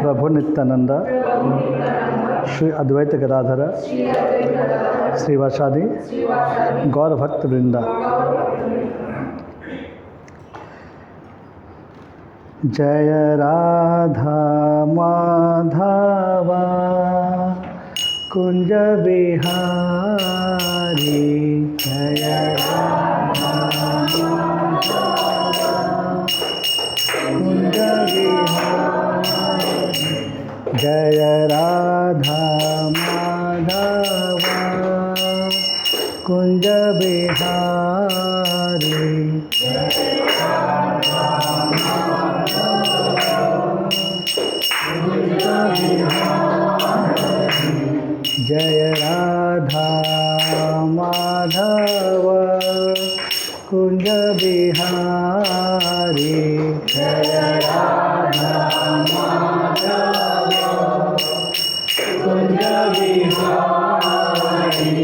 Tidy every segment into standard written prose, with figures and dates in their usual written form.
प्रभु नित्यानंद, श्री अद्वैत गदाधर, श्रीवासादि गौर भक्त वृंदा। जय राधा माधवा कुंज बिहारी, जय राधा कुंज बिहारी, जय राधा माधवा कुंज बिहारी, जय राधा माधव कुंज बिहारी, जय राधा माधव कुंज बिहारी,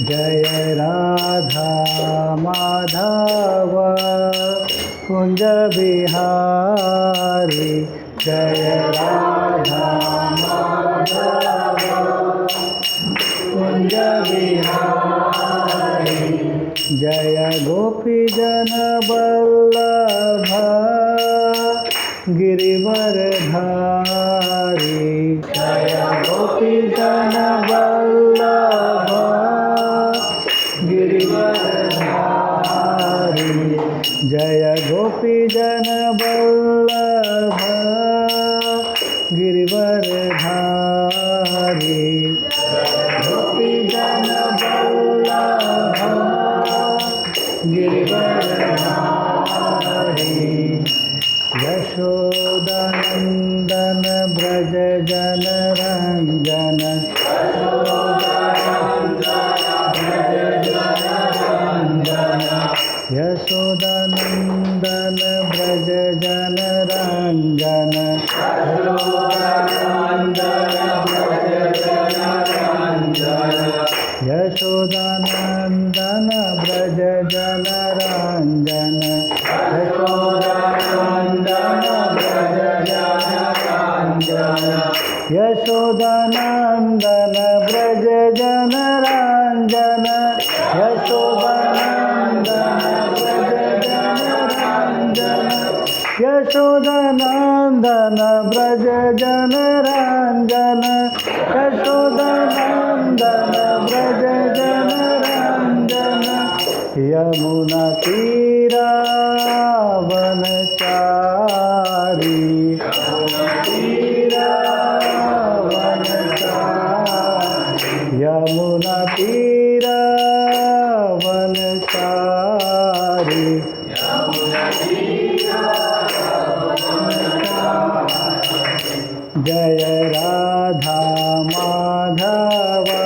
जय राधा माधव कुंज बिहारी, जय राधा माधव कुंज बिहारी, जय गोपी जन वल्लभ गिरिवरधारी, जय गोपी जन वल्लभ गिरिवरधारी, जय गोपी जन वल्लभ गिरिवरधारी, गोपी जन वल्लभ गिरिवरधारी, यशोदानंदन ब्रज जन रंजन, यशोदानंदन ब्रज जन रंजन, यशोदानंदन ब्रज जन रंजन, यशोदानंदन ब्रज जन रंजन, यशोदानंदन ब्रज जन रंजन, यशोदानंदन ब्रज जन रंजन, यशोदानंदन ब्रज जन रंजन, यमुना तीरा वनचारी, यमुना तीरा वनचारी, जय राधा माधवा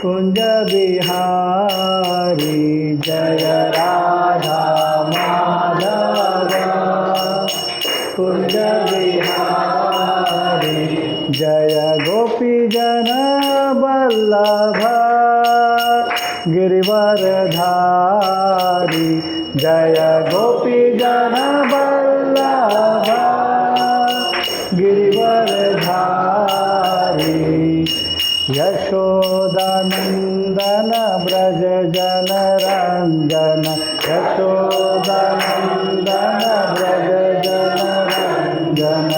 कुंज बिहारी, जय राधा माधवा कुंज बिहारी, जय गोपी जन वल्लभ गिरिवरधारी, जय गोपी जन वल्लभ गिरिवरधारी, यशोदानंदन ब्रज जन रंजन, यशोदानंदन ब्रज जन रंजन,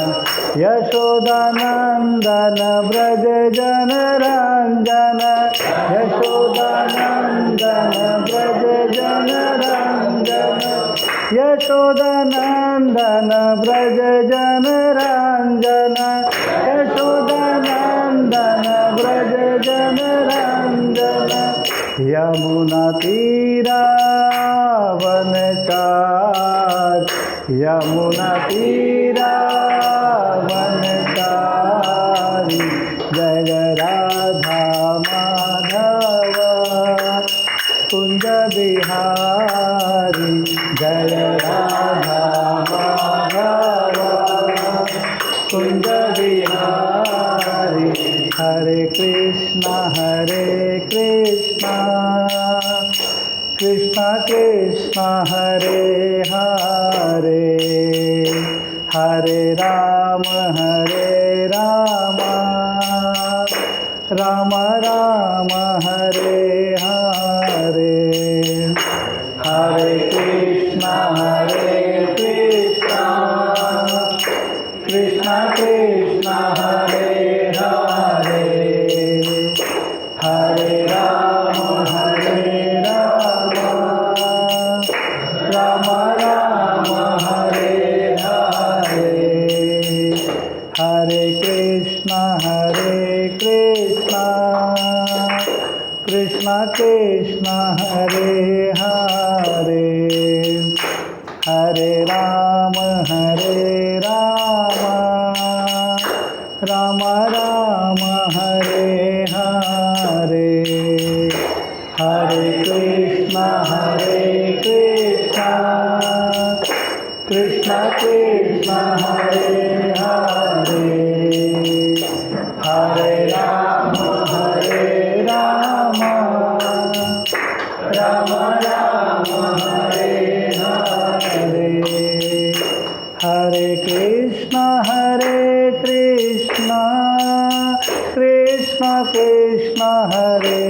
यशोदानंदन ब्रज जन रंजन, यशोदानंदन ब्रज जन रंजन, यशोदानंदन ब्रज जन रंजन, यशोदानंदन ब्रज जन रंजन, यमुना तीरा वनचारी, यमुना तीरा वनचारी, जय राधा माधव कुंज बिहारी, जय राधा माधव कुंज बिहारी, हरे कृष्णा कृष्णा कृष्णा हरे हरे, हरे राम राम राम हरे हरे, हरे कृष्णा कृष्णा कृष्णा हरे हरे, हरे राम राम राम हरे हरे, हरे कृष्णा कृष्णा कृष्णा हरे हरे, हरे राम राम राम हरे हरे, हरे कृष्णा कृष्णा कृष्णा हरे हरे, हरे राम राम राम हरे हरे, हरे कृष्णा कृष्णा कृष्णा हरे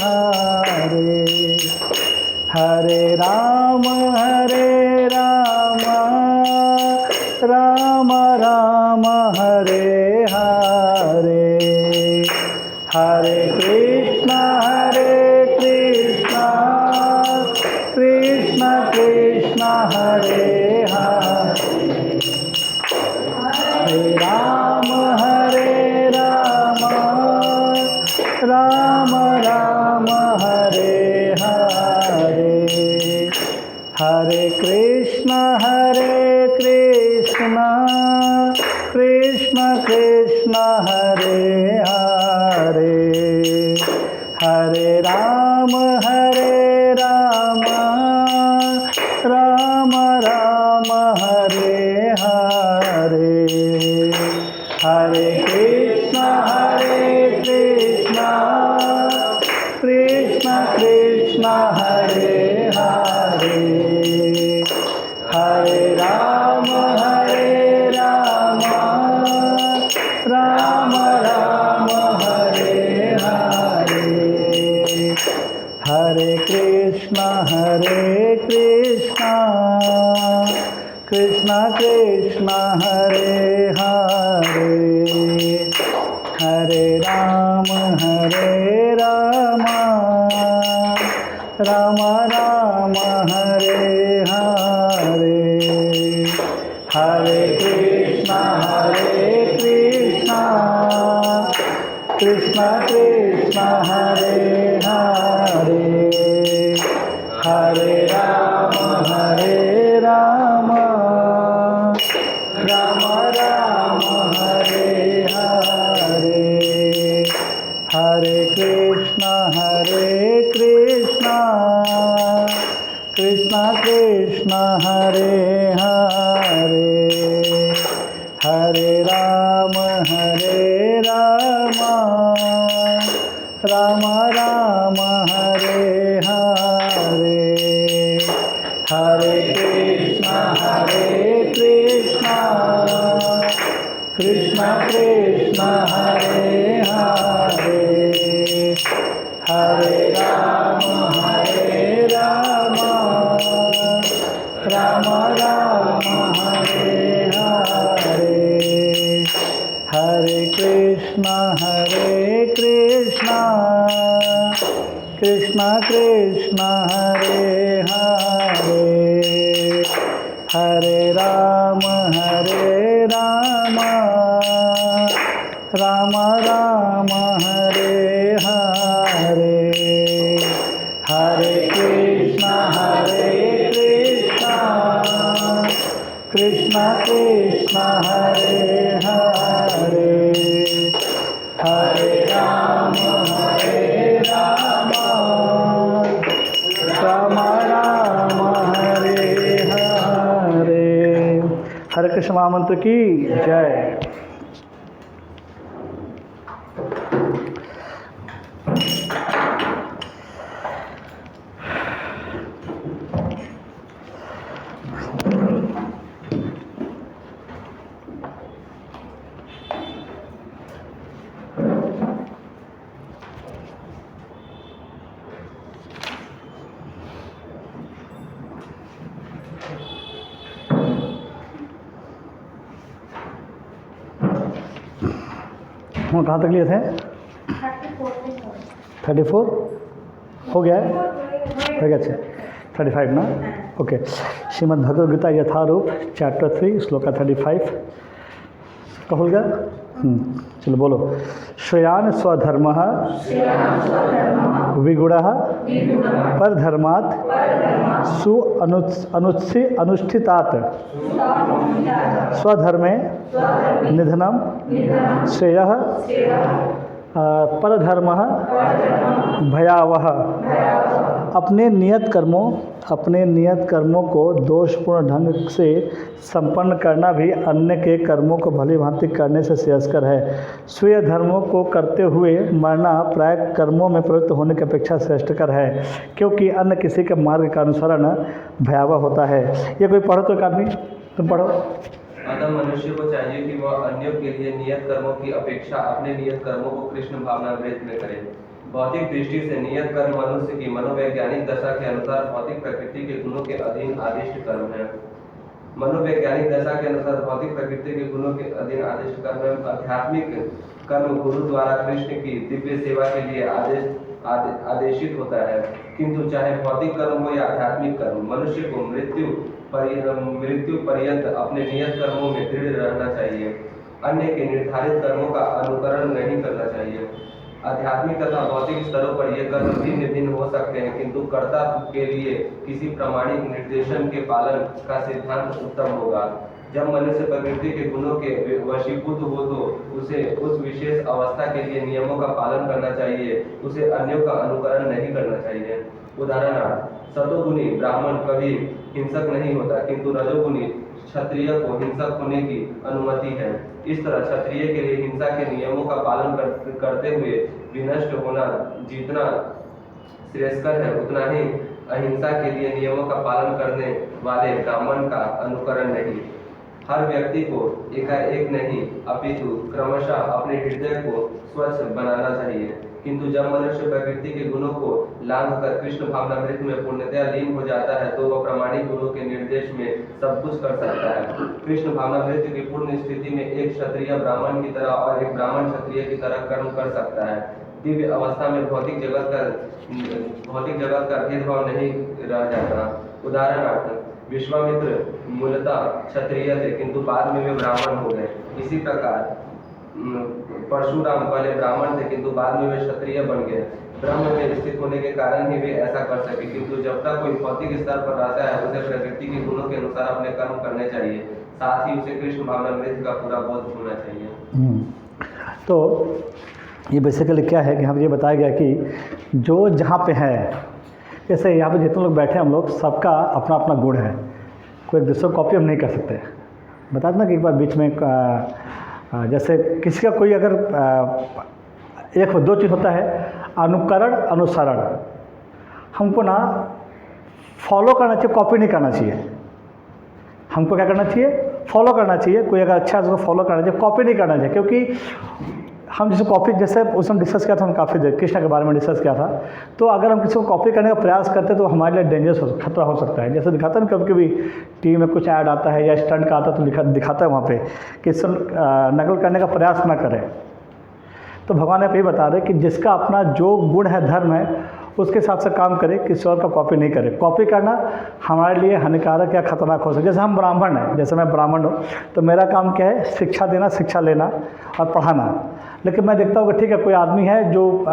हरे, हरे राम राम राम हरे हरे, हरे कृष्णा कृष्णा कृष्णा हरे हरे, हरे राम राम राम हरे हरे, हरे कृष्णा कृष्णा कृष्णा हरे हरे, हरे राम राम राम हरे हरे, हरे कृष्णा कृष्णा कृष्णा हरे हरे, हरे राम राम राम हरे हरे, हरे कृष्णा कृष्णा कृष्णा हरे हरे, हरे राम राम राम हरे हरे, हरे कृष्णा कृष्णा कृष्णा हरे हरे, हरे राम राम राम हरे हरे, हरे कृष्णा कृष्णा कृष्णा हरे हरे, हरे राम राम राम हरे हरे, हरे कृष्णा कृष्णा कृष्णा हरे हरे, हरे राम राम राम हरे हरे, हरे कृष्णा कृष्णा कृष्णा हरे हरे, हरे राम राम राम हरे हरे, हरे कृष्णा कृष्णा कृष्णा हरे हरे, हरे राम राम राम हरे हरे। हरे कृष्ण महामंत्र की जय। हम कहाँ तक लिए थे? 34 हो गया है? हो गया, अच्छा 35 ना, ओके। श्रीमद् भगवद गीता यथारूप चैप्टर 3 श्लोका 35 का हो गया। चलो बोलो। श्रेयान स्वधर्मः विगुणः परधर्मात् सु अनुष्ठितात् स्वधर्मे निधनम श्रेयः परधर्मः भयावह। अपने नियत कर्मों को दोषपूर्ण ढंग से संपन्न करना भी अन्य के कर्मों को भली भांति करने से श्रेयस्कर है। स्वयं धर्मों को करते हुए मरना प्राय कर्मों में प्रवृत्त होने की अपेक्षा श्रेष्ठकर है, क्योंकि अन्य किसी के मार्ग का अनुसरण भयावह होता है। ये कोई पढ़ो तो एक आदमी, तुम पढ़ो। अतः मनुष्य को चाहिए कि वह अन्यों के लिए नियत कर्मों की अपेक्षा अपने नियत कर्मों को कृष्ण भावनामृत में करे। भौतिक दृष्टि से नियत कर्म मनुष्य की मनोवैज्ञानिक दशा के अनुसार भौतिक प्रकृति के गुणों के अधीन आदिष्ट कर्म है। मनोवैज्ञानिक दशा के अनुसार भौतिक प्रकृति के गुणों के अधीन आदिष्ट कर्म है। आध्यात्मिक कर्म गुरु द्वारा कृष्ण की दिव्य सेवा के लिए आदेशित होता है। किंतु चाहे भौतिक कर्म हो या आध्यात्मिक कर्म, मनुष्य को मृत्यु पर्यंत अपने नियत कर्मों में दृढ़ रहना चाहिए। अन्य के निर्धारित कर्मों का अनुकरण नहीं करना चाहिए। आध्यात्मिक तथा भौतिक स्तरों पर ये कर्म भिन्न भिन्न हो सकते हैं, किंतु कर्ता के लिए किसी प्रामाणिक निर्देशन के पालन का सिद्धांत उत्तम होगा। जब मनुष्य प्रकृति के गुणों के वशीभूत हो तो उसे उस विशेष अवस्था के लिए नियमों का पालन करना चाहिए, उसे अन्यों का अनुकरण नहीं करना चाहिए। उदाहरणार्थ, सतोगुणी ब्राह्मण कभी हिंसक नहीं होता, किंतु रजोगुणी क्षत्रिय को हिंसक होने की अनुमति है। इस तरह क्षत्रिय के लिए हिंसा के नियमों का पालन करते हुए विनष्ट होना जितना श्रेयस्कर है, उतना ही अहिंसा के लिए नियमों का पालन करने वाले ब्राह्मण का अनुकरण नहीं। हर व्यक्ति को एकाएक नहीं, अपितु क्रमशः अपने हृदय को स्वच्छ बनाना चाहिए। किंतु जब मनुष्य प्रकृति के गुणों को लांघ कर कृष्ण भावनामृत में पूर्णतया लीन हो जाता है, तो वह प्रामाणिक गुणों के निर्देश में सब कुछ कर सकता है। कृष्ण भावनामृत की पूर्ण स्थिति में एक क्षत्रिय ब्राह्मण की तरह और एक ब्राह्मण क्षत्रिय की तरह कर्म कर सकता है। दिव्य अवस्था में भौतिक जगत का भेदभाव नहीं रह जाता। उदाहरणार्थ, विश्वामित्र मूलतः क्षत्रिय थे, किंतु बाद में वे ब्राह्मण हो गए। इसी प्रकार परशुराम पहले ब्राह्मण थे, किंतु बाद में वे क्षत्रिय बन गए। ब्रह्म में स्थित होने के कारण ही वे ऐसा कर सके। किंतु जब तक कोई भौतिक स्तर पर रहता है, उसे प्रकृति के गुणों के अनुसार अपने कर्म करने चाहिए, साथ ही उसे कृष्ण भावनामृत का पूरा बोध होना चाहिए। तो ये बेसिकली क्या है कि हम ये बताया गया कि जो जहाँ पे है, जैसे यहाँ पे जितने लोग बैठे हैं हम लोग सबका अपना अपना गुण है, कोई दूसरे कॉपी हम नहीं कर सकते। बता देना कि एक बार बीच में जैसे किसी का कोई अगर एक दो चीज़ होता है, अनुकरण अनुसरण। हमको ना फॉलो करना चाहिए, कॉपी नहीं करना चाहिए। हमको क्या करना चाहिए? फॉलो करना चाहिए। कोई अगर अच्छा है उसको फॉलो करना चाहिए, कॉपी नहीं करना चाहिए। क्योंकि हम जैसे कॉपी, जैसे उस समय डिस्कस किया था, हम काफ़ी देर कृष्ण के बारे में डिस्कस किया था। तो अगर हम किसी को कॉपी करने का प्रयास करते तो हमारे लिए डेंजरस खतरा हो सकता है। जैसे दिखाता है ना, कभी कभी टीवी में कुछ ऐड आता है या स्टंट का आता है तो दिखाता है वहाँ पे कि नकल करने का प्रयास ना करें। तो भगवान आप ये बता रहे कि जिसका अपना जो गुण है, धर्म है, उसके हिसाब से काम करे, किसी और का कॉपी नहीं करे। कॉपी करना हमारे लिए हानिकारक या खतरनाक हो सकता है। जैसे हम ब्राह्मण हैं, जैसे मैं ब्राह्मण हूँ, तो मेरा काम क्या है? शिक्षा देना, शिक्षा लेना और पढ़ाना। लेकिन मैं देखता हूँ कि ठीक है, कोई आदमी है जो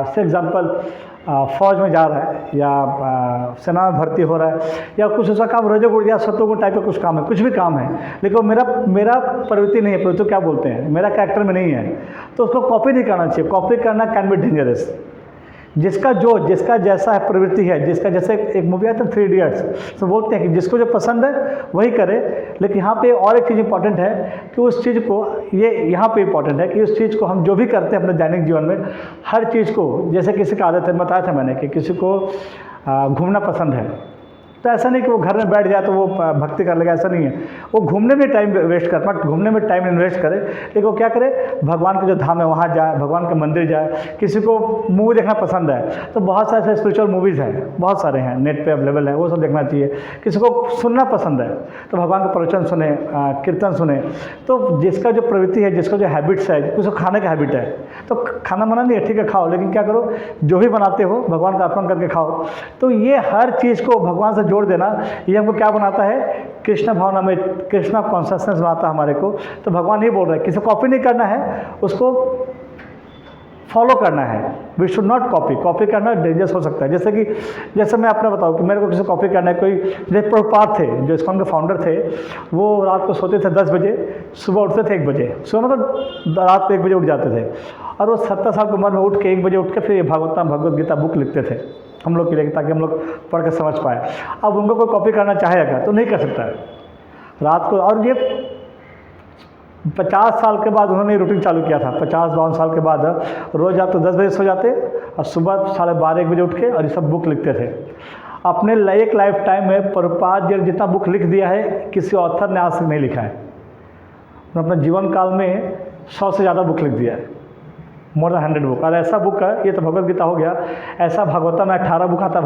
से एग्जाम्पल फौज में जा रहा है या सेना में भर्ती हो रहा है या कुछ उसका काम रजोगुण या सतोगुण टाइप का कुछ काम है, कुछ भी काम है, लेकिन वो मेरा प्रवृत्ति नहीं है, प्रवृत्ति क्या बोलते हैं, मेरा कैरेक्टर में नहीं है, तो उसको कॉपी नहीं करना चाहिए। कॉपी करना कैन बी डेंजरस। जिसका जैसा है प्रवृत्ति है, जिसका जैसे एक मूवी आता है 3 इडियट्स, तो बोलते हैं कि जिसको जो पसंद है वही करे। लेकिन यहाँ पे और एक चीज़ इंपॉर्टेंट है कि उस चीज़ को, ये यहाँ पे इंपॉर्टेंट है कि उस चीज़ को हम जो भी करते हैं अपने दैनिक जीवन में, हर चीज़ को, जैसे किसी का आदत है, बताया था मैंने कि किसी को घूमना पसंद है, तो ऐसा नहीं कि वो घर में बैठ जाए तो वो भक्ति कर लेगा, ऐसा नहीं है। वो घूमने में टाइम वेस्ट कर, मत घूमने में टाइम इन्वेस्ट करे, लेकिन वो क्या करे, भगवान के जो धाम है वहाँ जाए, भगवान के मंदिर जाए। किसी को मूवी देखना पसंद है तो बहुत सारे ऐसे स्पिरिचुअल मूवीज़ हैं, बहुत सारे हैं, नेट पे अवेलेबल है, वो सब देखना चाहिए। किसी को सुनना पसंद है तो भगवान का प्रवचन सुने, कीर्तन सुने। तो जिसका जो प्रवृत्ति है, जिसका जो हैबिट्स है, उसको खाने का हैबिट है, तो खाना मना नहीं है, ठीक है खाओ, लेकिन क्या करो, जो भी बनाते हो भगवान का अर्पण करके खाओ। तो ये हर चीज़ को भगवान से जोड़ देना, ये हमको क्या बनाता है, कृष्ण भावना में, कृष्ण कॉन्शसनेस बनाता है हमारे को। तो भगवान ये बोल रहे हैं, किसी कॉपी नहीं करना है, उसको फॉलो करना है। We should not copy, copy करना डेंजरस हो सकता है। जैसे मैं अपना बताऊँ कि मेरे को किसी कॉपी करना है, कोई जैसे प्रभुपाद थे जो इस्कॉन के फाउंडर थे, वो रात को सोते थे 10 बजे, सुबह उठते थे 1 बजे, सुबह मतलब रात को 1 बजे उठ जाते थे, और वो 70 साल की उम्र में उठ के 1 बजे उठ के फिर भगवत गीता बुक लिखते थे हम लोग के लिए, ताकि हम लोग पढ़ के समझ पाए। अब उनको कोई कॉपी करना चाहेगा तो नहीं कर सकता है रात को। और ये 50 साल के बाद उन्होंने रूटीन चालू किया था। 50-52 साल के बाद रोज़ आप तो 10 बजे सो जाते और सुबह 12:30-1 बजे उठ के और ये सब बुक लिखते थे। अपने एक लाइफ टाइम में प्रभुपाद जी जितना बुक लिख दिया है किसी ऑथर ने आज तक नहीं लिखा है। उन्होंने अपने जीवन काल में 100 से ज़्यादा बुक लिख दिया है, मोर देन 100 बुक। और ऐसा बुक है, ये तो भगवत गीता हो गया, ऐसा भागवतम में 18 बुक आता है।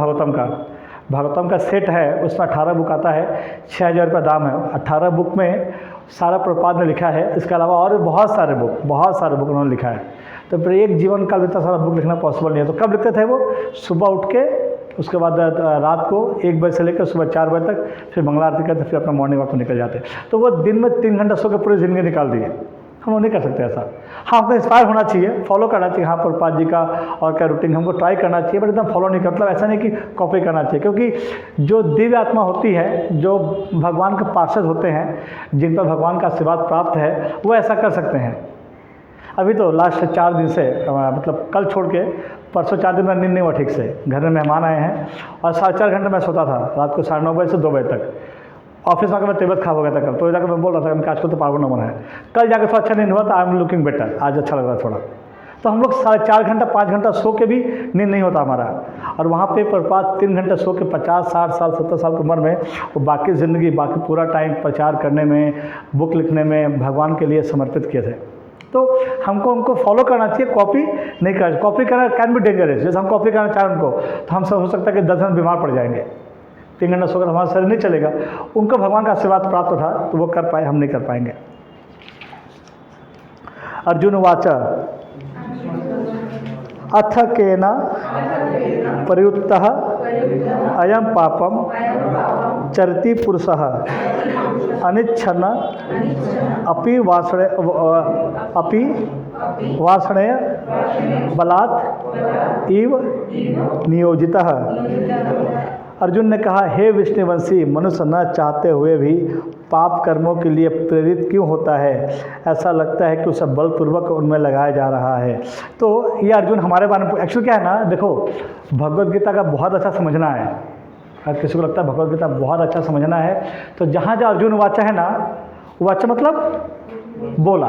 भागवतम का सेट है, उसमें 18 बुक आता है, 6,000 रुपये दाम है। 18 बुक में सारा प्रभुपाद ने लिखा है, इसके अलावा और भी बहुत सारे बुक उन्होंने लिखा है। तो फिर एक जीवन काल में इतना सारा बुक लिखना पॉसिबल नहीं है। तो कब लिखते थे वो, सुबह उठ के, उसके बाद रात को 1 बजे से लेकर सुबह 4 बजे तक, फिर मंगला आरती करते, फिर अपना मॉर्निंग वॉक में निकल जाते। तो वो दिन में 3 घंटा सो के पूरी ज़िंदगी निकाल दिए। हम लोग नहीं कर सकते ऐसा। हाँ, हमको इंस्पायर होना चाहिए, फॉलो करना चाहिए, हाँ प्रभुपाद जी का और क्या रूटीन हमको ट्राई करना चाहिए, बट एकदम फॉलो नहीं कर, मतलब ऐसा नहीं कि कॉपी करना चाहिए। क्योंकि जो दिव्य आत्मा होती है, जो भगवान के पार्षद होते हैं, जिन पर भगवान का आशीर्वाद प्राप्त है, वो ऐसा कर सकते हैं। अभी तो लास्ट 4 दिन से, मतलब कल छोड़ के परसों 4 दिन में नींद नहीं हुआ ठीक से। घर में मेहमान आए हैं और 4.5 घंटे मैं सोता था, रात को 9:30 बजे से 2 बजे तक। ऑफिस में आकर मैं तबीयत खराब हो गया था कल, तो जाकर मैं बोल रहा था कि आज को तो पावर नंबर है। कल जाकर थोड़ा अच्छा नींद हुआ तो आई एम लुकिंग बेटर, आज अच्छा लग रहा है थोड़ा। तो हम लोग 4.5 घंटा 5 घंटा सो के भी नींद नहीं होता हमारा। और वहाँ पे प्रभुपाद 3 घंटे सो के 50, 60 साल, 70 साल की उम्र में वो बाकी ज़िंदगी, बाकी पूरा टाइम प्रचार करने में, बुक लिखने में, भगवान के लिए समर्पित किए थे। तो हमको उनको फॉलो करना चाहिए, कॉपी नहीं करना। कॉपी करना कैन बी डेंजरस। जैसे हम कॉपी करना चाहें उनको, तो हम सब हो सकता है कि 10 दिन बीमार पड़ जाएंगे। 3 घंटा सोकर हमारा शरीर नहीं चलेगा। उनको भगवान का आशीर्वाद प्राप्त था तो वो कर पाए, हम नहीं कर पाएंगे। अर्जुन वाच अथ केन प्रयुक्तः अयम पापम चरति पुरुषः अनिच्छन्न अपि वासणे बलात् इव नियोजितः। अर्जुन ने कहा, हे विष्णुवंशी, मनुष्य न चाहते हुए भी पाप कर्मों के लिए प्रेरित क्यों होता है? ऐसा लगता है कि उसे बलपूर्वक उनमें लगाया जा रहा है। तो ये अर्जुन हमारे बारे में, एक्चुअली क्या है ना, देखो भगवद गीता का बहुत अच्छा समझना है। अगर किसी को लगता है भगवद गीता बहुत अच्छा समझना है, तो जहाँ जहाँ अर्जुन वाचा है ना, वाचा मतलब बोला,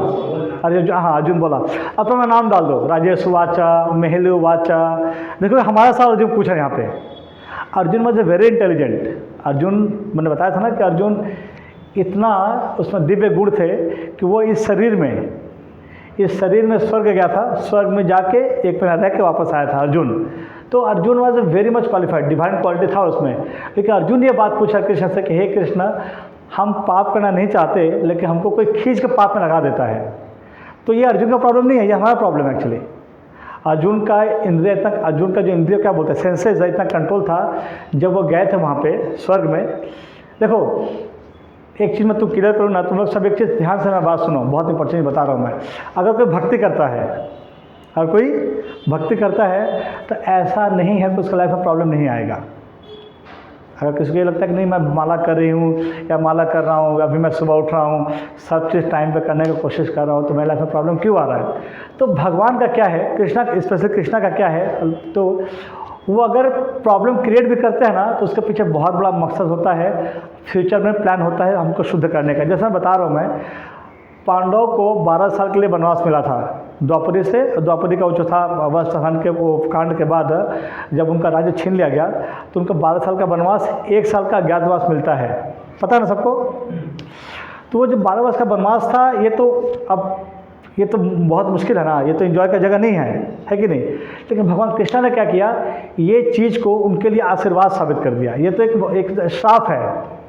अर्जुन, हाँ अर्जुन बोला। अब तो मैं नाम डाल दो, राजेश वाचा, मेहलू वाचा। देखो हमारा सवाल अर्जुन पूछा यहाँ पे। Arjun was a very intelligent. Arjun, मैंने बताया था ना कि अर्जुन इतना उसमें दिव्य गुण थे कि वो इस शरीर में स्वर्ग गया था, स्वर्ग में जाके एक महीना रह के वापस आया था अर्जुन। तो Arjun was a very much qualified, divine quality था उसमें। लेकिन अर्जुन ये बात पूछा कृष्ण से कि हे कृष्ण, हम पाप करना नहीं चाहते, लेकिन हमको कोई खींच के पाप में लगा देता है। तो ये अर्जुन का प्रॉब्लम नहीं है, ये हमारा प्रॉब्लम है एक्चुअली। अर्जुन का इंद्रिय तक, अर्जुन का जो इंद्रिय क्या बोलते हैं, सेंसेस, इतना कंट्रोल था जब वो गए थे वहाँ पे स्वर्ग में। देखो एक चीज़ मैं तुम क्लियर करूँ ना, तुम लोग सब एक चीज़ ध्यान से मैं बात सुनो, बहुत इंपॉर्टेंट बता रहा हूँ मैं। अगर कोई भक्ति करता है, तो ऐसा नहीं है कि उसका लाइफ में प्रॉब्लम नहीं आएगा। अगर किसी को ये लगता है कि नहीं मैं माला कर रही हूँ या माला कर रहा हूँ, अभी मैं सुबह उठ रहा हूँ, सब चीज़ टाइम पे करने की कोशिश कर रहा हूँ, तो मेरे लाइफ में प्रॉब्लम क्यों आ रहा है? तो भगवान का क्या है, कृष्णा, स्पेशली कृष्णा का क्या है, तो वो अगर प्रॉब्लम क्रिएट भी करते हैं ना, तो उसके पीछे बहुत बड़ा मकसद होता है, फ्यूचर में प्लान होता है हमको शुद्ध करने का। जैसा बता रहा हूँ मैं, पांडव को 12 साल के लिए वनवास मिला था, द्रौपदी से। द्रौपदी का वो चौथा वस्त्रहरण के वो कांड के बाद जब उनका राज्य छीन लिया गया तो उनको 12 साल का वनवास, 1 साल का अज्ञातवास मिलता है, पता है ना सबको। तो वो जो 12 वर्ष का वनवास था, ये तो बहुत मुश्किल है ना, ये तो एंजॉय का जगह नहीं है कि नहीं। लेकिन भगवान कृष्ण ने क्या किया, ये चीज़ को उनके लिए आशीर्वाद साबित कर दिया। ये तो एक श्राप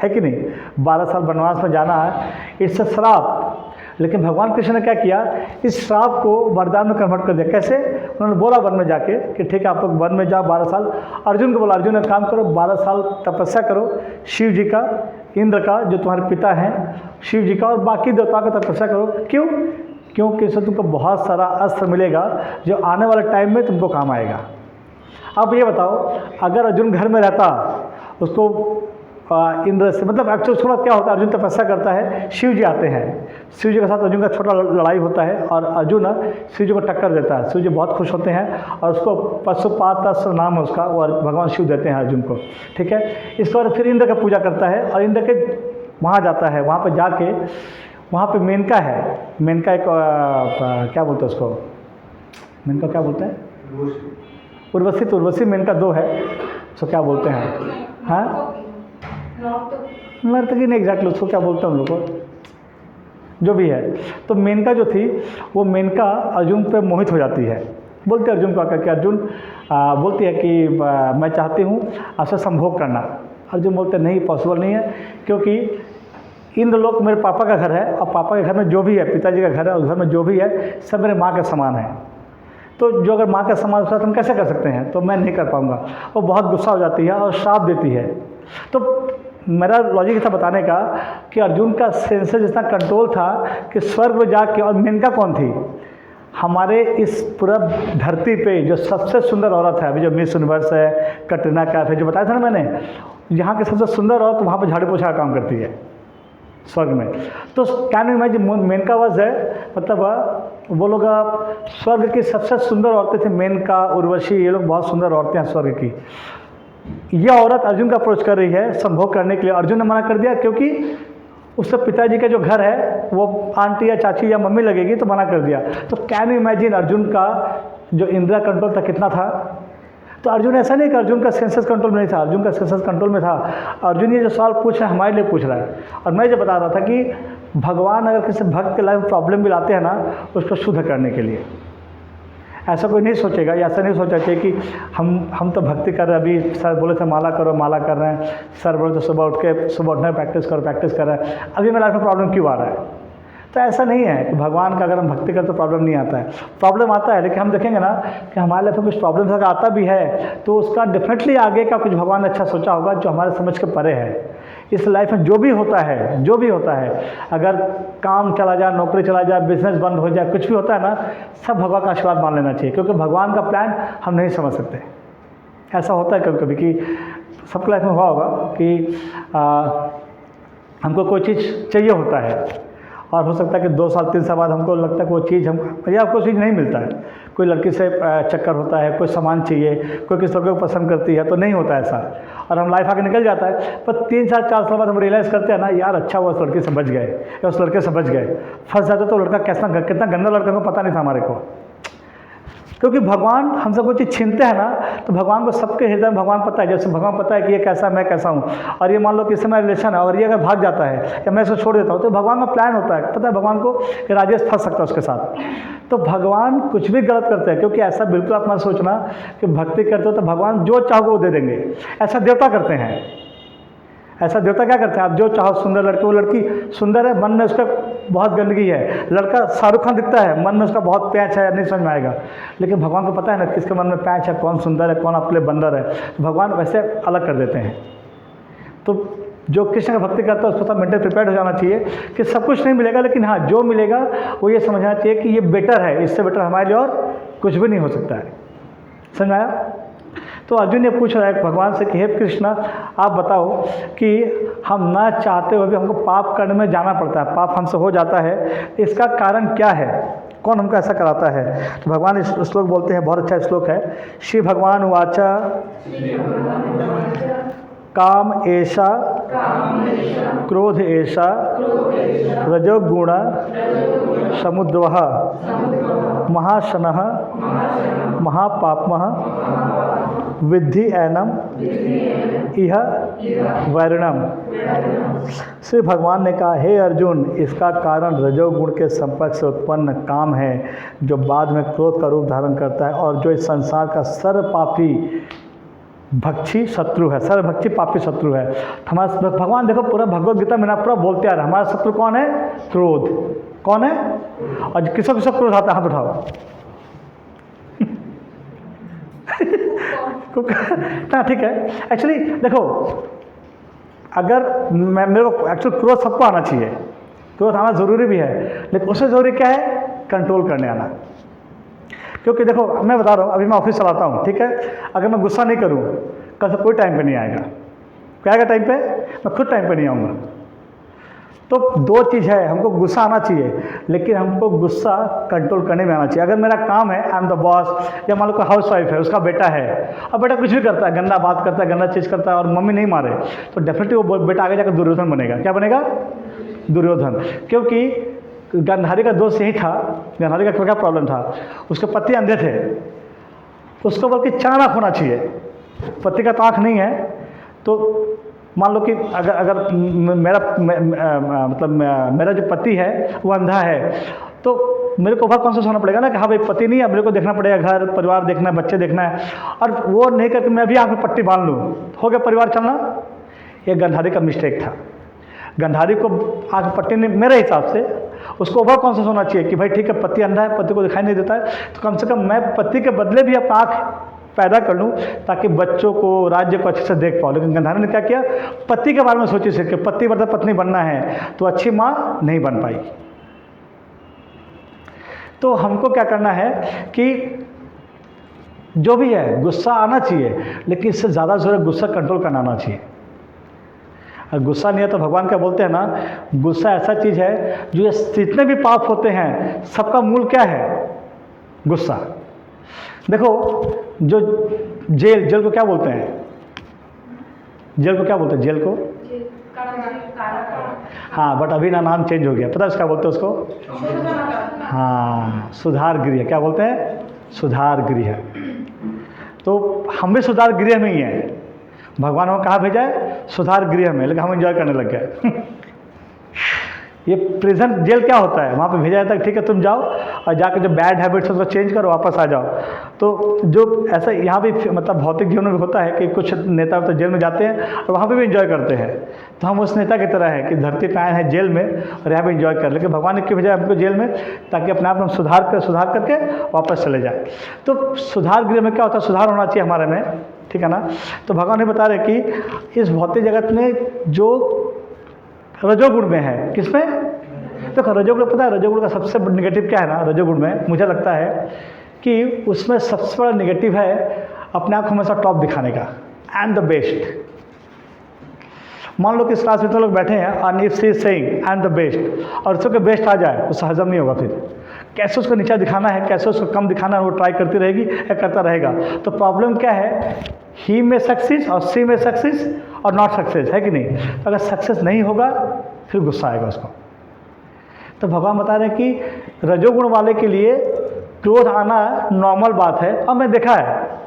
है कि नहीं। 12 साल वनवास में जाना है, इट्स अ श्राप। लेकिन भगवान कृष्ण ने क्या किया, इस श्राप को वरदान में कन्वर्ट कर दिया। कैसे? उन्होंने बोला वन में जाके कि ठीक है आप लोग वन में जाओ 12 साल। अर्जुन को बोला, अर्जुन एक काम करो, 12 साल तपस्या करो शिव जी का, इंद्र का जो तुम्हारे पिता हैं, शिव जी का, और बाकी देवताओं का तपस्या करो। क्यों? क्योंकि इससे तुमको बहुत सारा अस्त्र मिलेगा जो आने वाले टाइम में तुमको काम आएगा। अब ये बताओ, अगर अर्जुन घर में रहता, उसको इंद्र से मतलब एक्चुअल थोड़ा क्या होता है, अर्जुन तपस्या करता है, शिव जी आते हैं, शिव जी के साथ अर्जुन का छोटा लड़ाई होता है और अर्जुन शिव जी को टक्कर देता है। शिव जी बहुत खुश होते हैं और उसको पशुपातास्त्र नाम है उसका, वो भगवान शिव देते हैं अर्जुन को, ठीक है। इसके बाद फिर इंद्र का पूजा करता है और इंद्र के वहाँ जाता है, वहाँ पर जाके वहाँ पे मेनका है, मेनका एक क्या बोलते हैं उसको, मेनका क्या बोलते हैं, उर्वशी। तो उर्वशी मेनका 2 है, उसको क्या बोलते हैं, हाँ नर्तकी नहीं, एग्जैक्टली उसको क्या बोलते हैं हम लोग को, जो भी है। तो मेनका जो थी वो मेनका अर्जुन पे मोहित हो जाती है, बोलते हैं अर्जुन को आकर के, अर्जुन बोलती है कि मैं चाहती हूँ आपसे संभोग करना। अर्जुन बोलते नहीं, पॉसिबल नहीं है, क्योंकि इंद्रलोक मेरे पापा का घर है और पापा के घर में जो भी है, पिताजी का घर है, उस घर में जो भी है सब मेरे माँ के समान है। तो जो अगर माँ के समान उसका हम कैसे कर सकते हैं, तो मैं नहीं कर पाऊँगा। वो बहुत गुस्सा हो जाती है और श्राप देती है। तो मेरा लॉजिक था बताने का कि अर्जुन का सेंसेस इतना कंट्रोल था कि स्वर्ग में जाके, और मेनका कौन थी, हमारे इस पूरा धरती पे जो सबसे सुंदर औरत है, अभी जो मिस यूनिवर्स है, कटरीना कैफ है, जो बताया था ना मैंने, यहाँ की सबसे सुंदर औरत वहाँ पर झाड़ू पोछा का काम करती है स्वर्ग में। तो can you imagine, Menaka was है, मतलब वो लोग स्वर्ग की सबसे सुंदर औरतें थी, मेनका, उर्वशी, ये लोग बहुत सुंदर औरतें हैं स्वर्ग की। यह औरत अर्जुन का अप्रोच कर रही है संभोग करने के लिए। अर्जुन ने मना कर दिया क्योंकि उसके पिताजी का जो घर है वो आंटी या चाची या मम्मी लगेगी, तो मना कर दिया। तो कैन यू इमेजिन अर्जुन का जो इंद्रिया कंट्रोल था कितना था। तो अर्जुन ऐसा नहीं कि अर्जुन का सेंसेस कंट्रोल में नहीं था, अर्जुन का सेंसेस कंट्रोल में था। अर्जुन ये जो सवाल पूछ रहा है हमारे लिए पूछ रहा है। और मैं जो बता रहा था कि भगवान अगर किसी भक्त के लाइफ में प्रॉब्लम भी लाते हैं ना, उसको शुद्ध करने के लिए। ऐसा कोई नहीं सोचेगा, या ऐसा नहीं सोचना चाहिए कि हम तो भक्ति कर रहे हैं, अभी सर बोले थे माला करो, माला कर रहे हैं, सर बोले तो सुबह उठना प्रैक्टिस कर रहे हैं, अभी मेरे लाइफ में प्रॉब्लम क्यों आ रहा है। तो ऐसा नहीं है कि भगवान का अगर हम भक्ति करें तो प्रॉब्लम नहीं आता है, प्रॉब्लम आता है। लेकिन हम देखेंगे ना कि हमारे लाइफ में कुछ प्रॉब्लम अगर आता भी है तो उसका डेफिनेटली आगे का कुछ भगवान ने अच्छा सोचा होगा जो हमारे समझ के परे है। इस लाइफ में जो भी होता है, अगर काम चला जाए, नौकरी चला जाए, बिजनेस बंद हो जाए, कुछ भी होता है ना, सब भगवान का आशीर्वाद मान लेना चाहिए, क्योंकि भगवान का प्लान हम नहीं समझ सकते। ऐसा होता है कभी कभी कि सबके लाइफ में हुआ होगा कि हमको कोई चीज़ चाहिए होता है और हो सकता है कि 2 साल 3 साल बाद हमको लगता है कि वो चीज़ हम या कोई चीज़ नहीं मिलता है। कोई लड़की से चक्कर होता है, कोई सामान चाहिए, कोई किसी लड़के को पसंद करती है, तो नहीं होता ऐसा, और हम लाइफ आगे निकल जाता है। पर 3 साल 4 साल बाद हम रियलाइज़ करते हैं ना, यार अच्छा हुआ उस लड़की से बच गए या उस लड़के से बच गए। फंस जाते तो लड़का कितना गंदा लड़का को पता नहीं था हमारे को। क्योंकि भगवान हमसे कोई चीज़ छीनते हैं ना, तो भगवान को सबके हृदय में भगवान पता है। जैसे भगवान पता है कि ये कैसा, मैं कैसा हूँ, और ये मान लो कि इससे मेरा रिलेशन है और ये अगर भाग जाता है या मैं इसको छोड़ देता हूँ, तो भगवान का प्लान होता है, पता है भगवान को कि राजेश फंस सकता है उसके साथ। तो भगवान कुछ भी गलत करते हैं, क्योंकि ऐसा बिल्कुल आप मत सोचना कि भक्ति करते हो तो भगवान जो चाहोगे वो दे देंगे। ऐसा देवता करते हैं, ऐसा देवता क्या करते हैं, आप जो चाहो, सुंदर लड़के, वो लड़की सुंदर है, मन में उसका बहुत गंदगी है, लड़का शाहरुख खान दिखता है, मन में उसका बहुत पैच है, नहीं समझ में आएगा। लेकिन भगवान को पता है ना किसके मन में पैच है, कौन सुंदर है, कौन आपके लिए बंदर है, तो भगवान वैसे अलग कर देते हैं। तो जो कृष्ण का भक्ति करता है उसको सब मेंटल प्रिपेयर हो जाना चाहिए कि सब कुछ नहीं मिलेगा, लेकिन हाँ जो मिलेगा वो ये समझना चाहिए कि ये बेटर है, इससे बेटर हमारे लिए और कुछ भी नहीं हो सकता है। समझ में आया। तो अर्जुन ये पूछ रहा है भगवान से कि हे कृष्ण, आप बताओ कि हम ना चाहते हुए भी हमको पाप करने में जाना पड़ता है, पाप हमसे हो जाता है, इसका कारण क्या है, कौन हमको ऐसा कराता है। तो भगवान इस श्लोक बोलते हैं, बहुत अच्छा श्लोक है। श्री भगवान वाचा काम ऐसा क्रोध एषा रजोगुण समुद्रवः महाशनः महापाप्मः विद्धि एनम इह वैरणम। श्री भगवान ने कहा, हे अर्जुन, इसका कारण रजोगुण के संपर्क से उत्पन्न काम है, जो बाद में क्रोध का रूप धारण करता है और जो इस संसार का सर्वपापी भक्षी शत्रु है, सर्वभक्षी पापी शत्रु है। हमारा भगवान देखो पूरा भगवत गीता में ना पूरा बोलते आ रहा है, हमारा शत्रु कौन है? क्रोध। कौन है? और किसको किसको क्रोध आता है? हाथ उठाओ। हाँ ठीक है। एक्चुअली देखो, अगर मेरे को एक्चुअली क्रोध सबको आना चाहिए, क्रोध आना ज़रूरी भी है, लेकिन उससे ज़रूरी क्या है? कंट्रोल करने आना। क्योंकि देखो मैं बता रहा हूँ, अभी मैं ऑफिस चलाता हूँ, ठीक है, अगर मैं गुस्सा नहीं करूँ कल से कोई टाइम पे नहीं आएगा। क्या आएगा टाइम पे? मैं खुद टाइम पे नहीं आऊँगा। तो दो चीज़ है, हमको गुस्सा आना चाहिए, लेकिन हमको गुस्सा कंट्रोल करने में आना चाहिए। अगर मेरा काम है, आई एम द बॉस, या मान लो कोई हाउस वाइफ है, उसका बेटा है, अब बेटा कुछ भी करता है, गंदा बात करता है, गंदा चीज़ करता है और मम्मी नहीं मारे, तो डेफिनेटली वो बेटा आगे जाकर दुर्योधन बनेगा। क्या बनेगा? दुर्योधन। क्योंकि गांधारी का दोष यही था, गांधारी का क्या प्रॉब्लम था? उसके पति अंधे थे, उसको बल्कि 4 आँख होना चाहिए, पति का तो आँख नहीं है। तो मान लो कि अगर मेरा जो पति है वो अंधा है, तो मेरे को ओवर कॉन्शियस होना पड़ेगा ना कि हाँ भाई पति नहीं है, मेरे को देखना पड़ेगा, घर परिवार देखना है, बच्चे देखना है, और वो नहीं करके मैं भी आँख में पट्टी बांध लूँ, हो गया परिवार चलना। ये गांधारी का मिस्टेक था। गांधारी को आँख में पट्टी नहीं, मेरे हिसाब से उसको ओवर कॉन्शियस होना चाहिए कि भाई ठीक है पति अंधा है, पति को दिखाई नहीं देता है, तो कम से कम मैं पति के बदले भी अपना आँख पैदा कर लूँ ताकि बच्चों को, राज्य को अच्छे से देख पाओ। लेकिन गांधारी ने क्या किया? पति के बारे में सोची कि पति बदले पत्नी बनना है, तो अच्छी माँ नहीं बन पाई। तो हमको क्या करना है कि जो भी है गुस्सा आना चाहिए, लेकिन इससे ज़्यादा ज़रूरत गुस्सा कंट्रोल करना आना चाहिए। अगर गुस्सा नहीं है तो भगवान क्या बोलते हैं ना, गुस्सा ऐसा चीज़ है जो ये जितने भी पाप होते हैं सबका मूल क्या है? गुस्सा। देखो जो जेल को क्या बोलते हैं? जेल को क्या बोलते हैं? जेल को हाँ, बट अभी ना नाम चेंज हो गया, पता है उसका बोलते हैं उसको? हाँ, सुधार गृह। क्या बोलते हैं? सुधार गृह। तो हम भी सुधार गृह में ही हैं। भगवान हमें कहाँ भेजा है? सुधार गृह में, लेकिन हम एंजॉय करने लग गए। ये प्रिजन जेल क्या होता है? वहाँ पे भेजा जाता है ठीक है तुम जाओ और जाकर जो बैड हैबिट्स है उसको चेंज करो, वापस आ जाओ। तो जो ऐसा यहाँ भी मतलब भौतिक जीवन में भी होता है कि कुछ नेता तो जेल में जाते हैं और वहाँ पे भी एंजॉय करते हैं। तो हम उस नेता की तरह है कि धरती पे आए हैं जेल में और यहाँ पे एंजॉय कर, लेकिन भगवान ने क्यों भेजा हमको जेल में? ताकि अपने आप में सुधार करके वापस चले जाए। तो सुधार गृह में क्या होता है? सुधार होना चाहिए हमारे में, ठीक है ना। तो भगवान ने बता रहे कि इस भौतिक जगत में जो रजोगुण में है, किसमें? देखो रजोगुण, पता है रजोगुण का सबसे बड़ा निगेटिव क्या है ना? रजोगुण में मुझे लगता है कि उसमें सबसे बड़ा निगेटिव है अपने आप को हमेशा टॉप दिखाने का, एंड द बेस्ट। मान लो कि इस क्लास में तो लोग बैठे हैं और if she is saying I am the best और उसके बेस्ट आ जाए, उससे हजम नहीं होगा। फिर कैसे उसको नीचा दिखाना है, कैसे उसको कम दिखाना है, वो ट्राई करती रहेगी या करता रहेगा। तो प्रॉब्लम क्या है? ही में सक्सेस और सी में सक्सेस और नॉट सक्सेस, है कि नहीं? अगर सक्सेस नहीं होगा फिर गुस्सा आएगा उसको। तो भगवान बता रहे हैं कि रजोगुण वाले के लिए क्रोध आना नॉर्मल बात है। और मैं देखा है,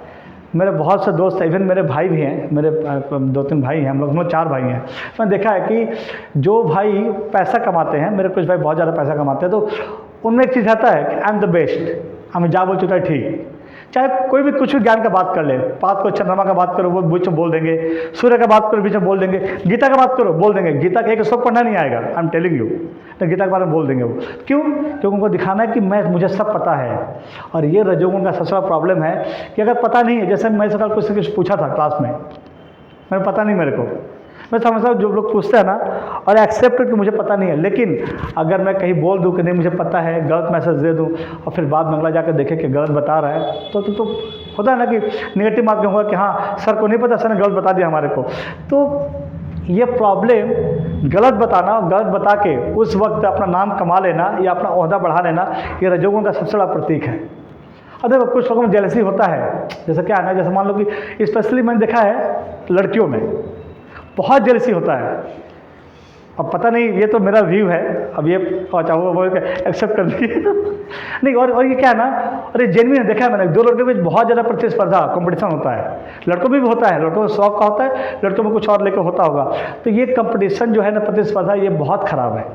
मेरे बहुत से दोस्त हैं, इवन मेरे भाई भी हैं, मेरे 2-3 भाई हैं, हम लोग 4 भाई हैं। मैंने देखा है कि जो भाई पैसा कमाते हैं, मेरे कुछ भाई बहुत ज़्यादा पैसा कमाते हैं, तो उनमें एक चीज़ आता है कि आई एम द बेस्ट। हमें जा बोल चुका है ठीक, चाहे कोई भी कुछ भी ज्ञान का बात कर ले, बात को चंद्रमा का बात करो वो बीच में बोल देंगे, सूर्य का बात करो बीच में बोल देंगे, गीता का बात करो बोल देंगे। गीता का एक श्लोक पढ़ना नहीं आएगा, आई एम टेलिंग यू, तो गीता के बारे में बोल देंगे वो। क्यों? क्योंकि उनको दिखाना है कि मुझे सब पता है। और ये रजोगुण का सबसे बड़ा प्रॉब्लम है कि अगर पता नहीं है, जैसे मैं सकाल कुछ से कुछ पूछा था क्लास में, मैं पता नहीं मेरे को, मैं समझता हूँ जो लोग पूछते हैं ना और एक्सेप्ट कि मुझे पता नहीं है, लेकिन अगर मैं कहीं बोल दूँ कि नहीं मुझे पता है, गलत मैसेज दे दूँ और फिर बाद में अगला जाकर देखे कि गलत बता रहा है, तो होता है ना कि नेगेटिव मार्किंग होगा कि हाँ सर को नहीं पता, सर ने गलत बता दिया हमारे को। तो ये प्रॉब्लम गलत बताना, गलत बता के उस वक्त अपना नाम कमा लेना या अपना ओहदा बढ़ा लेना, ये रजोगुण का सबसे बड़ा प्रतीक है। और देखो कुछ लोगों में जेलसी होता है, जैसे क्या है ना, जैसे मान लो कि स्पेशली मैंने देखा है लड़कियों में, बहुत जेलसी होता है। अब पता नहीं, ये तो मेरा व्यू है, अब ये चाहो वो एक्सेप्ट कर लीजिए। नहीं, और ये क्या है ना, अरे जेन्युइन है, देखा है मैंने, दो लड़कों के बीच बहुत ज़्यादा प्रतिस्पर्धा कंपटीशन होता है। लड़कों में भी होता है, लड़कों में शौक का होता है, लड़कों में कुछ और लेकर होता होगा। तो ये कंपटीशन जो है ना, प्रतिस्पर्धा, ये बहुत ख़राब है,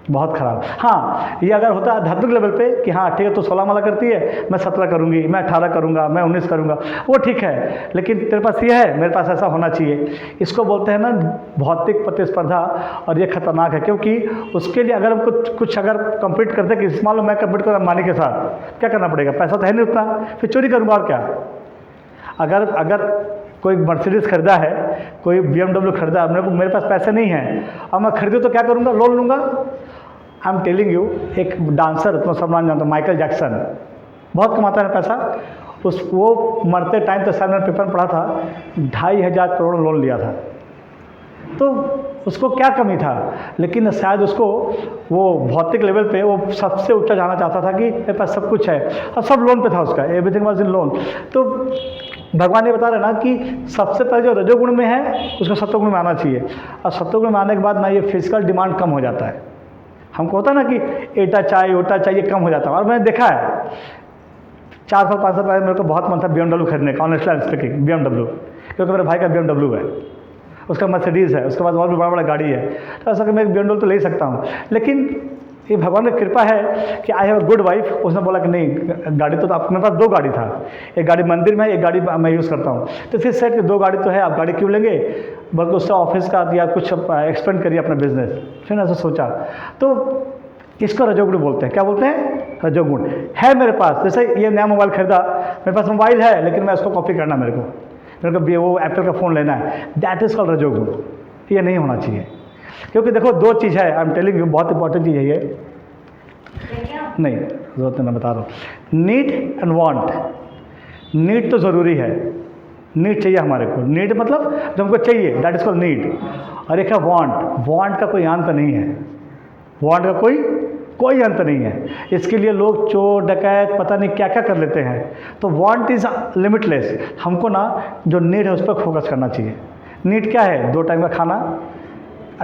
बहुत ख़राब। हाँ, ये अगर होता है आध्यात्मिक लेवल पे कि हाँ ठीक है, तो 16 माला करती है, मैं 17 करूँगी, मैं 18 करूँगा, मैं 19 करूँगा, वो ठीक है। लेकिन तेरे पास ये है, मेरे पास ऐसा होना चाहिए। इसको बोलते हैं ना भौतिक प्रतिस्पर्धा, और ये खतरनाक है, क्योंकि उसके लिए अगर हम कुछ अगर कंपीट करते हैं, कि मान लो मैं कंपीट करूँ अंबानी के साथ, क्या करना पड़ेगा? पैसा तो है नहीं उतना, फिर चोरी करूँगा और क्या। अगर कोई मर्सिडीज़ खरीदा है, कोई BMW खरीदा है, मेरे पास पैसे नहीं हैं, अब मैं खरीदूँ तो क्या करूँगा? लोन लूँगा। आई एम टेलिंग यू, एक डांसर, तो सब नाम जानते हो, माइकल जैक्सन, बहुत कमाता है पैसा। वो मरते टाइम तो शायद मैंने पेपर में पढ़ा था, 2,500 करोड़ लोन लिया था। तो उसको क्या कमी था? लेकिन शायद उसको वो भौतिक लेवल पे वो सबसे ऊँचा जाना चाहता था कि मेरे पास सब कुछ है, और सब लोन पे था उसका, एवरीथिंग वाज इन लोन। तो भगवान ये बता रहे ना कि सबसे पहले जो रजोगुण में है उसको सत्वगुण में आना चाहिए, और सत्वगुण में आने के बाद ना ये फिजिकल डिमांड कम हो जाता है। हमको होता है ना कि एटा चाहिए, ओटा चाहिए, कम हो जाता है। और मैंने देखा है 4 साल 5 साल पहले मेरे को बहुत मन था BMW खरीदने का, ऑनेस्टली स्पीकिंग, BMW, क्योंकि मेरे भाई का BMW है, उसका मर्सिडीज़ है, उसके बाद और भी बड़ा बड़ा गाड़ी है, तो ऐसा कि मैं BMW तो ले ही सकता हूँ। लेकिन ये भगवान की कृपा है कि I have a good wife. उसने बोला कि नहीं, गाड़ी तो अपने पास 2 गाड़ी था, एक गाड़ी मंदिर में, एक गाड़ी मैं यूज़ करता हूँ। तो फिर सेट कि 2 गाड़ी तो है, आप गाड़ी क्यों लेंगे, बल्कि उससे ऑफिस का या कुछ एक्सपेंड करिए अपना बिजनेस। फिर ऐसा सोचा, तो इसको रजोगुण बोलते हैं। क्या बोलते हैं? रजोगुण है मेरे पास। जैसे ये नया मोबाइल खरीदा, मेरे पास मोबाइल है, लेकिन मैं उसको कॉपी करना, मेरे को वो एप्पल का फ़ोन लेना है, दैट इज़ कॉल्ड रजोगुण। ये नहीं होना चाहिए, क्योंकि देखो 2 चीज़ है, आई एम टेलिंग यू, बहुत इंपॉर्टेंट चीज़ है ये। नहीं जरूरत नहीं, मैं बता रहा हूँ, नीड एंड वांट। नीड तो ज़रूरी है, नीड चाहिए हमारे को, नीड मतलब जो हमको चाहिए, दैट इज़ कॉल्ड नीड। और एक है वांट। वांट का कोई अंत नहीं है, वांट का कोई अंत नहीं है। इसके लिए लोग चोर डकैत पता नहीं क्या क्या कर लेते हैं। तो वांट इज़ लिमिटलेस। हमको ना जो नीड है उस पर फोकस करना चाहिए। नीड क्या है? 2 टाइम का खाना,